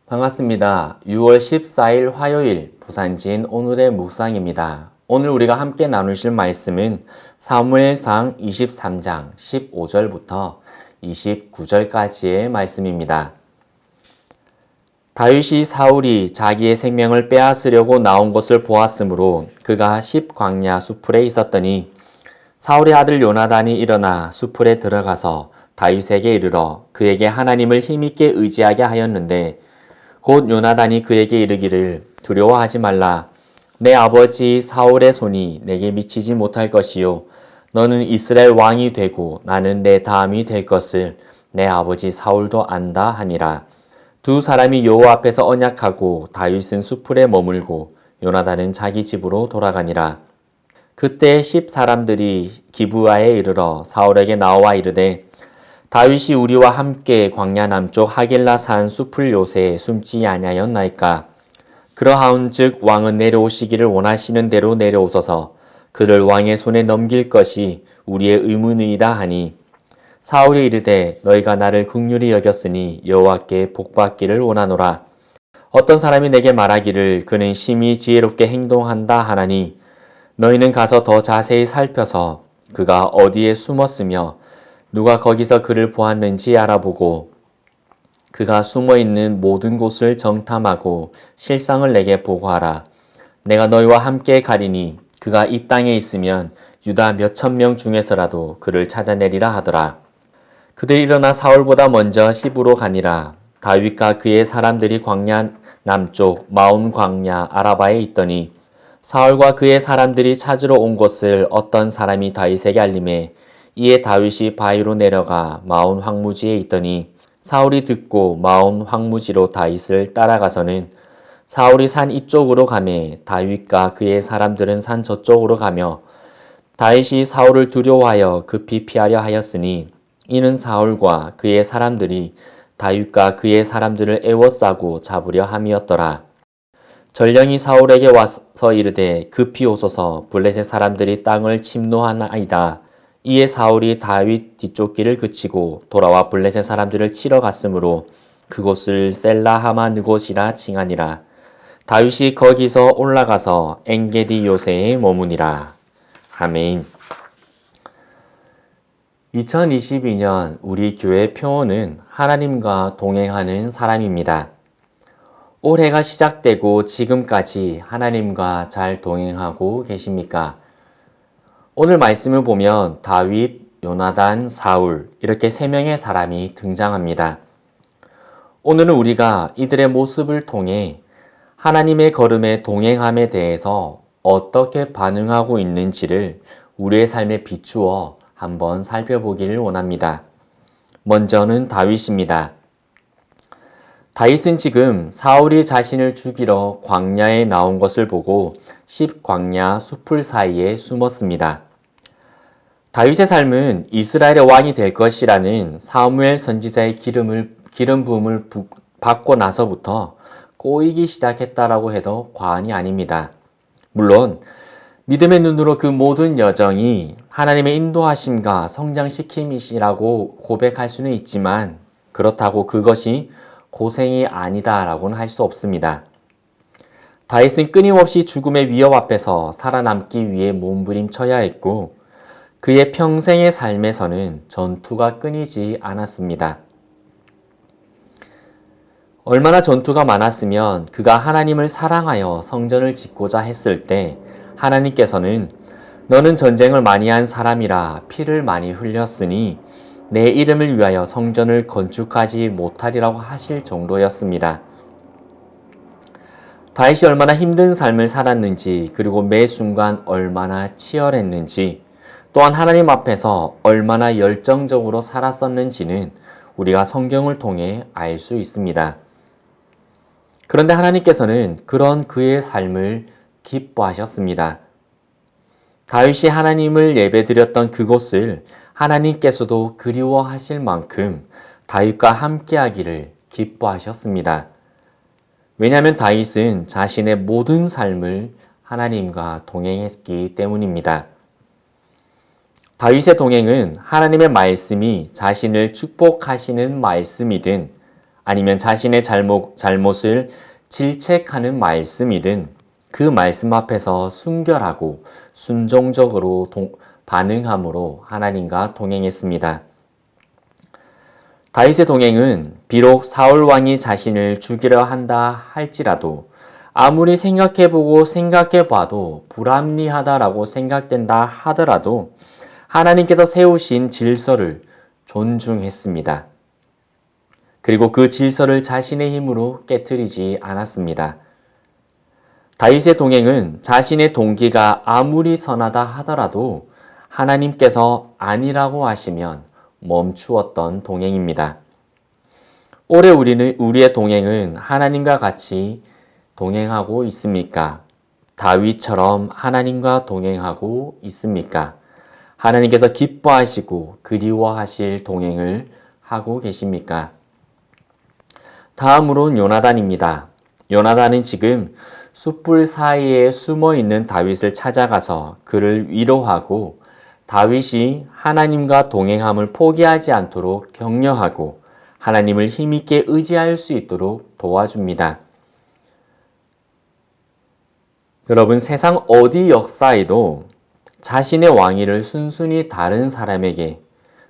반갑습니다. 6월 14일 화요일 부산진 오늘의 묵상입니다. 오늘 우리가 함께 나누실 말씀은 사무엘상 23장 15절부터 29절까지의 말씀입니다. 다윗이 사울이 자기의 생명을 빼앗으려고 나온 것을 보았으므로 그가 십광야 수풀에 있었더니 사울의 아들 요나단이 일어나 수풀에 들어가서 다윗에게 이르러 그에게 하나님을 힘있게 의지하게 하였는데 곧 요나단이 그에게 이르기를 두려워하지 말라. 내 아버지 사울의 손이 내게 미치지 못할 것이요 너는 이스라엘 왕이 되고 나는 내 다음이 될 것을 내 아버지 사울도 안다 하니라. 두 사람이 여호와 앞에서 언약하고 다윗은 수풀에 머물고 요나단은 자기 집으로 돌아가니라. 그때 10사람들이 기브아에 이르러 사울에게 나와 이르되 다윗이 우리와 함께 광야 남쪽 하길라 산 수풀 요새에 숨지 아니하였나이까. 그러하온즉 왕은 내려오시기를 원하시는 대로 내려오소서. 그를 왕의 손에 넘길 것이 우리의 의문이다 하니 사울이 이르되 너희가 나를 긍휼히 여겼으니 여호와께 복받기를 원하노라. 어떤 사람이 내게 말하기를 그는 심히 지혜롭게 행동한다 하나니 너희는 가서 더 자세히 살펴서 그가 어디에 숨었으며 누가 거기서 그를 보았는지 알아보고 그가 숨어있는 모든 곳을 정탐하고 실상을 내게 보고하라. 내가 너희와 함께 가리니 그가 이 땅에 있으면 유다 몇천 명 중에서라도 그를 찾아내리라 하더라. 그들이 일어나 사울보다 먼저 시브로 가니라. 다윗과 그의 사람들이 광야 남쪽 마온 광야 아라바에 있더니 사울과 그의 사람들이 찾으러 온 곳을 어떤 사람이 다윗에게 알림해 이에 다윗이 바위로 내려가 마온 황무지에 있더니 사울이 듣고 마온 황무지로 다윗을 따라가서는 사울이 산 이쪽으로 가매 다윗과 그의 사람들은 산 저쪽으로 가며 다윗이 사울을 두려워하여 급히 피하려 하였으니 이는 사울과 그의 사람들이 다윗과 그의 사람들을 애워싸고 잡으려 함이었더라. 전령이 사울에게 와서 이르되 급히 오소서 블레셋 사람들이 땅을 침노하나이다. 이에 사울이 다윗 뒤쪽 길을 그치고 돌아와 블레셋 사람들을 치러 갔으므로 그곳을 셀라하마느곳이라 칭하니라. 다윗이 거기서 올라가서 엔게디 요새에 머무니라. 아멘. 2022년 우리 교회 표어는 하나님과 동행하는 사람입니다. 올해가 시작되고 지금까지 하나님과 잘 동행하고 계십니까? 오늘 말씀을 보면 다윗, 요나단, 사울 이렇게 3명의 사람이 등장합니다. 오늘은 우리가 이들의 모습을 통해 하나님의 걸음에 동행함에 대해서 어떻게 반응하고 있는지를 우리의 삶에 비추어 한번 살펴보기를 원합니다. 먼저는 다윗입니다. 다윗은 지금 사울이 자신을 죽이러 광야에 나온 것을 보고 십광야 수풀 사이에 숨었습니다. 다윗의 삶은 이스라엘의 왕이 될 것이라는 사무엘 선지자의 기름 부음을 받고 나서부터 꼬이기 시작했다라고 해도 과언이 아닙니다. 물론 믿음의 눈으로 그 모든 여정이 하나님의 인도하심과 성장시킴이시라고 고백할 수는 있지만 그렇다고 그것이 고생이 아니다라고는 할 수 없습니다. 다윗은 끊임없이 죽음의 위협 앞에서 살아남기 위해 몸부림쳐야 했고 그의 평생의 삶에서는 전투가 끊이지 않았습니다. 얼마나 전투가 많았으면 그가 하나님을 사랑하여 성전을 짓고자 했을 때 하나님께서는 너는 전쟁을 많이 한 사람이라 피를 많이 흘렸으니 내 이름을 위하여 성전을 건축하지 못하리라고 하실 정도였습니다. 다윗이 얼마나 힘든 삶을 살았는지 그리고 매 순간 얼마나 치열했는지 또한 하나님 앞에서 얼마나 열정적으로 살았었는지는 우리가 성경을 통해 알 수 있습니다. 그런데 하나님께서는 그런 그의 삶을 기뻐하셨습니다. 다윗이 하나님을 예배드렸던 그곳을 하나님께서도 그리워하실 만큼 다윗과 함께하기를 기뻐하셨습니다. 왜냐하면 다윗은 자신의 모든 삶을 하나님과 동행했기 때문입니다. 다윗의 동행은 하나님의 말씀이 자신을 축복하시는 말씀이든 아니면 자신의 잘못을 질책하는 말씀이든 그 말씀 앞에서 순결하고 순종적으로 반응함으로 하나님과 동행했습니다. 다윗의 동행은 비록 사울 왕이 자신을 죽이려 한다 할지라도 아무리 생각해보고 생각해봐도 불합리하다라고 생각된다 하더라도 하나님께서 세우신 질서를 존중했습니다. 그리고 그 질서를 자신의 힘으로 깨트리지 않았습니다. 다윗의 동행은 자신의 동기가 아무리 선하다 하더라도 하나님께서 아니라고 하시면 멈추었던 동행입니다. 올해 우리의 동행은 하나님과 같이 동행하고 있습니까? 다윗처럼 하나님과 동행하고 있습니까? 하나님께서 기뻐하시고 그리워하실 동행을 하고 계십니까? 다음으로는 요나단입니다. 요나단은 지금 숯불 사이에 숨어 있는 다윗을 찾아가서 그를 위로하고 다윗이 하나님과 동행함을 포기하지 않도록 격려하고 하나님을 힘있게 의지할 수 있도록 도와줍니다. 여러분, 세상 어디 역사에도 자신의 왕위를 순순히 다른 사람에게,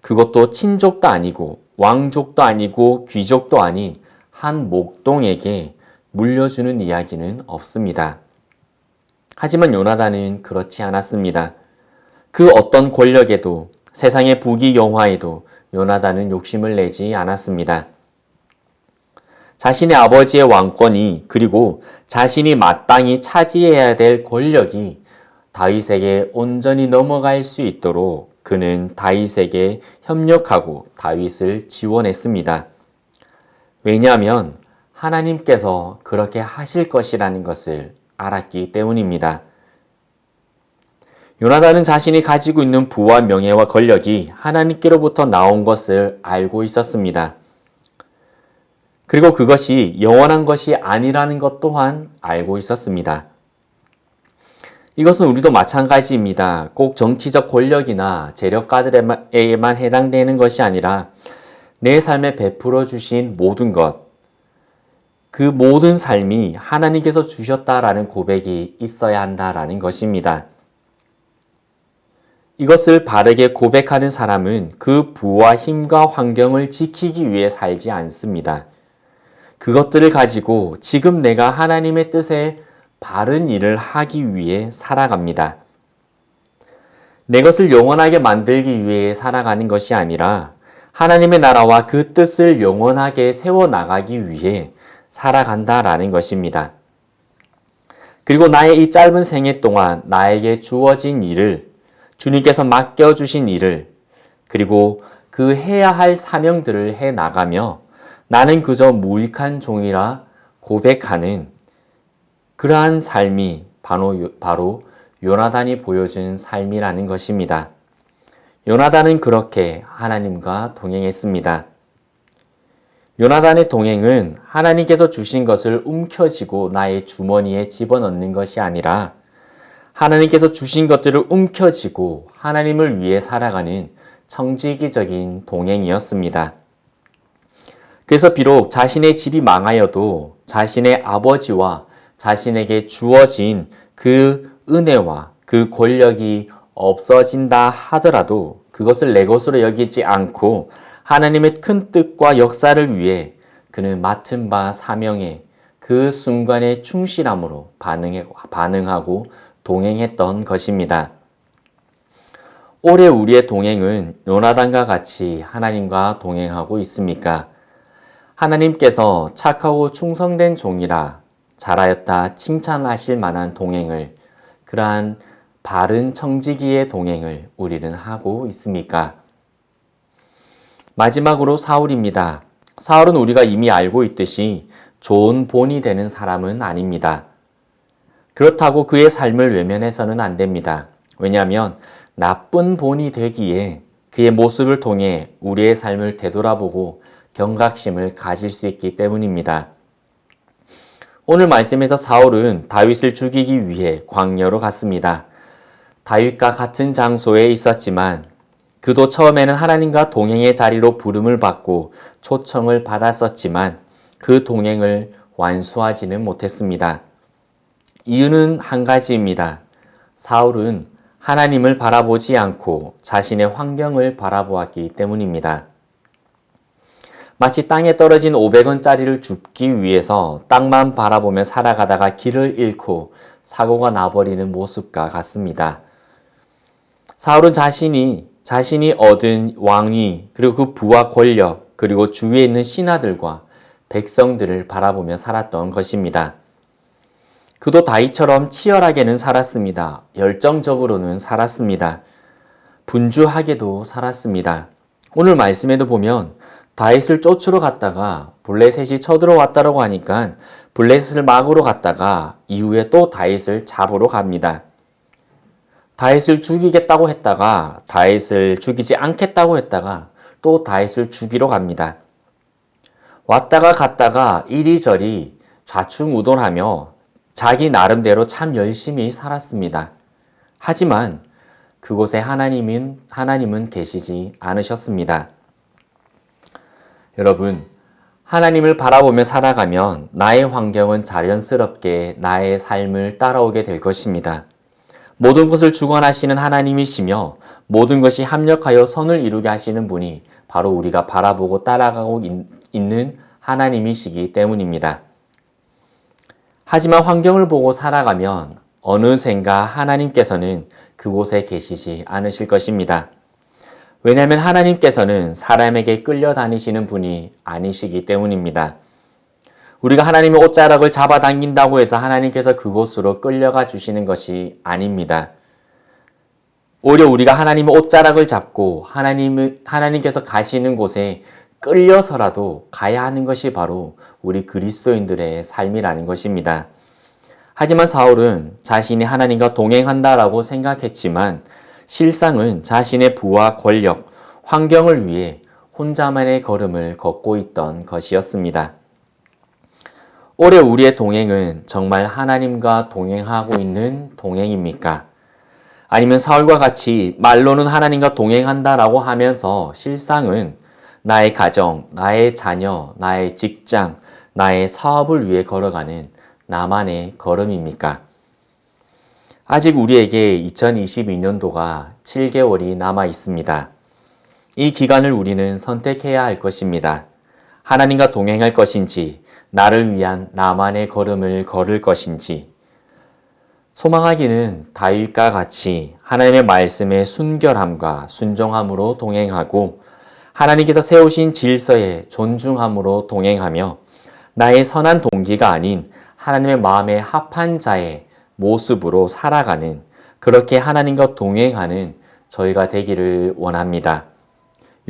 그것도 친족도 아니고 왕족도 아니고 귀족도 아닌 한 목동에게 물려주는 이야기는 없습니다. 하지만 요나단은 그렇지 않았습니다. 그 어떤 권력에도 세상의 부귀영화에도 요나단은 욕심을 내지 않았습니다. 자신의 아버지의 왕권이 그리고 자신이 마땅히 차지해야 될 권력이 다윗에게 온전히 넘어갈 수 있도록 그는 다윗에게 협력하고 다윗을 지원했습니다. 왜냐하면 하나님께서 그렇게 하실 것이라는 것을 알았기 때문입니다. 요나단은 자신이 가지고 있는 부와 명예와 권력이 하나님께로부터 나온 것을 알고 있었습니다. 그리고 그것이 영원한 것이 아니라는 것 또한 알고 있었습니다. 이것은 우리도 마찬가지입니다. 꼭 정치적 권력이나 재력가들에게만 해당되는 것이 아니라 내 삶에 베풀어 주신 모든 것, 그 모든 삶이 하나님께서 주셨다라는 고백이 있어야 한다라는 것입니다. 이것을 바르게 고백하는 사람은 그 부와 힘과 환경을 지키기 위해 살지 않습니다. 그것들을 가지고 지금 내가 하나님의 뜻에 바른 일을 하기 위해 살아갑니다. 내 것을 영원하게 만들기 위해 살아가는 것이 아니라 하나님의 나라와 그 뜻을 영원하게 세워나가기 위해 살아간다라는 것입니다. 그리고 나의 이 짧은 생애 동안 나에게 주어진 일을, 주님께서 맡겨주신 일을, 그리고 그 해야 할 사명들을 해 나가며 나는 그저 무익한 종이라 고백하는 그러한 삶이 바로 요나단이 보여준 삶이라는 것입니다. 요나단은 그렇게 하나님과 동행했습니다. 요나단의 동행은 하나님께서 주신 것을 움켜쥐고 나의 주머니에 집어넣는 것이 아니라 하나님께서 주신 것들을 움켜쥐고 하나님을 위해 살아가는 청지기적인 동행이었습니다. 그래서 비록 자신의 집이 망하여도 자신의 아버지와 자신에게 주어진 그 은혜와 그 권력이 없어진다 하더라도 그것을 내 것으로 여기지 않고 하나님의 큰 뜻과 역사를 위해 그는 맡은 바 사명에 그 순간의 충실함으로 반응하고 동행했던 것입니다. 올해 우리의 동행은 요나단과 같이 하나님과 동행하고 있습니까? 하나님께서 착하고 충성된 종이라 잘하였다 칭찬하실 만한 동행을, 그러한 바른 청지기의 동행을 우리는 하고 있습니까? 마지막으로 사울입니다. 사울은 우리가 이미 알고 있듯이 좋은 본이 되는 사람은 아닙니다. 그렇다고 그의 삶을 외면해서는 안 됩니다. 왜냐하면 나쁜 본이 되기에 그의 모습을 통해 우리의 삶을 되돌아보고 경각심을 가질 수 있기 때문입니다. 오늘 말씀에서 사울은 다윗을 죽이기 위해 광야로 갔습니다. 다윗과 같은 장소에 있었지만 그도 처음에는 하나님과 동행의 자리로 부름을 받고 초청을 받았었지만 그 동행을 완수하지는 못했습니다. 이유는 한 가지입니다. 사울은 하나님을 바라보지 않고 자신의 환경을 바라보았기 때문입니다. 마치 땅에 떨어진 500원짜리를 줍기 위해서 땅만 바라보며 살아가다가 길을 잃고 사고가 나버리는 모습과 같습니다. 사울은 자신이 얻은 왕위, 그리고 그 부와 권력, 그리고 주위에 있는 신하들과 백성들을 바라보며 살았던 것입니다. 그도 다윗처럼 치열하게는 살았습니다. 열정적으로는 살았습니다. 분주하게도 살았습니다. 오늘 말씀에도 보면 다윗을 쫓으러 갔다가 블레셋이 쳐들어왔다고 하니까 블레셋을 막으러 갔다가 이후에 또 다윗을 잡으러 갑니다. 다윗을 죽이겠다고 했다가 다윗을 죽이지 않겠다고 했다가 또 다윗을 죽이러 갑니다. 왔다가 갔다가 이리저리 좌충우돌하며 자기 나름대로 참 열심히 살았습니다. 하지만 그곳에 하나님은 계시지 않으셨습니다. 여러분, 하나님을 바라보며 살아가면 나의 환경은 자연스럽게 나의 삶을 따라오게 될 것입니다. 모든 것을 주관하시는 하나님이시며 모든 것이 합력하여 선을 이루게 하시는 분이 바로 우리가 바라보고 따라가고 있는 하나님이시기 때문입니다. 하지만 환경을 보고 살아가면 어느샌가 하나님께서는 그곳에 계시지 않으실 것입니다. 왜냐하면 하나님께서는 사람에게 끌려다니시는 분이 아니시기 때문입니다. 우리가 하나님의 옷자락을 잡아당긴다고 해서 하나님께서 그곳으로 끌려가 주시는 것이 아닙니다. 오히려 우리가 하나님의 옷자락을 잡고 하나님께서 가시는 곳에 끌려서라도 가야 하는 것이 바로 우리 그리스도인들의 삶이라는 것입니다. 하지만 사울은 자신이 하나님과 동행한다라고 생각했지만 실상은 자신의 부와 권력, 환경을 위해 혼자만의 걸음을 걷고 있던 것이었습니다. 올해 우리의 동행은 정말 하나님과 동행하고 있는 동행입니까? 아니면 사울과 같이 말로는 하나님과 동행한다라고 하면서 실상은 나의 가정, 나의 자녀, 나의 직장, 나의 사업을 위해 걸어가는 나만의 걸음입니까? 아직 우리에게 2022년도가 7개월이 남아 있습니다. 이 기간을 우리는 선택해야 할 것입니다. 하나님과 동행할 것인지, 나를 위한 나만의 걸음을 걸을 것인지. 소망하기는 다윗과 같이 하나님의 말씀에 순결함과 순종함으로 동행하고 하나님께서 세우신 질서에 존중함으로 동행하며 나의 선한 동기가 아닌 하나님의 마음에 합한 자의 모습으로 살아가는, 그렇게 하나님과 동행하는 저희가 되기를 원합니다.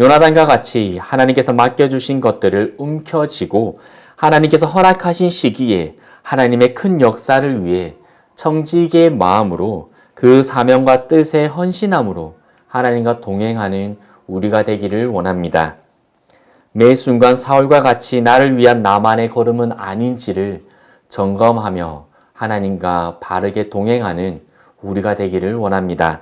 요나단과 같이 하나님께서 맡겨주신 것들을 움켜쥐고 하나님께서 허락하신 시기에 하나님의 큰 역사를 위해 청지기의 마음으로 그 사명과 뜻에 헌신함으로 하나님과 동행하는 우리가 되기를 원합니다. 매 순간 사울과 같이 나를 위한 나만의 걸음은 아닌지를 점검하며 하나님과 바르게 동행하는 우리가 되기를 원합니다.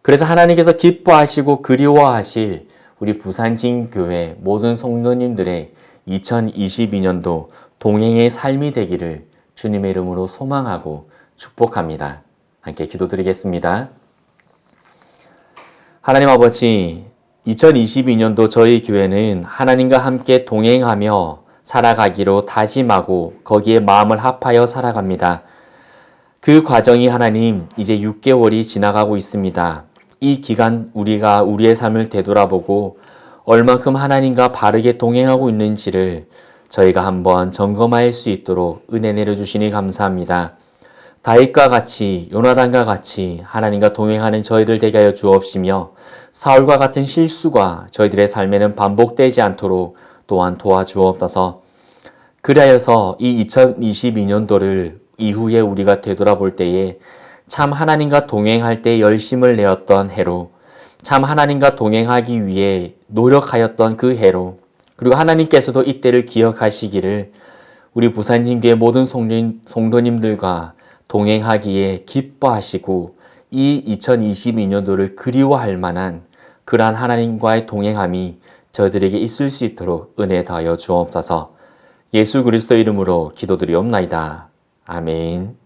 그래서 하나님께서 기뻐하시고 그리워하실 우리 부산진교회 모든 성도님들의 2022년도 동행의 삶이 되기를 주님의 이름으로 소망하고 축복합니다. 함께 기도드리겠습니다. 하나님 아버지, 2022년도 저희 교회는 하나님과 함께 동행하며 살아가기로 다짐하고 거기에 마음을 합하여 살아갑니다. 그 과정이 하나님 이제 6개월이 지나가고 있습니다. 이 기간 우리가 우리의 삶을 되돌아보고 얼만큼 하나님과 바르게 동행하고 있는지를 저희가 한번 점검할 수 있도록 은혜 내려주시니 감사합니다. 다윗과 같이 요나단과 같이 하나님과 동행하는 저희들 되게 하여 주옵시며 사울과 같은 실수가 저희들의 삶에는 반복되지 않도록 또한 도와주옵소서. 그리하여서 이 2022년도를 이후에 우리가 되돌아볼 때에 참 하나님과 동행할 때 열심을 내었던 해로, 참 하나님과 동행하기 위해 노력하였던 그 해로, 그리고 하나님께서도 이때를 기억하시기를 우리 부산진교회 모든 성도님들과 동행하기에 기뻐하시고 이 2022년도를 그리워할 만한 그러한 하나님과의 동행함이 저희들에게 있을 수 있도록 은혜 더하여 주옵소서. 예수 그리스도 이름으로 기도드리옵나이다. 아멘.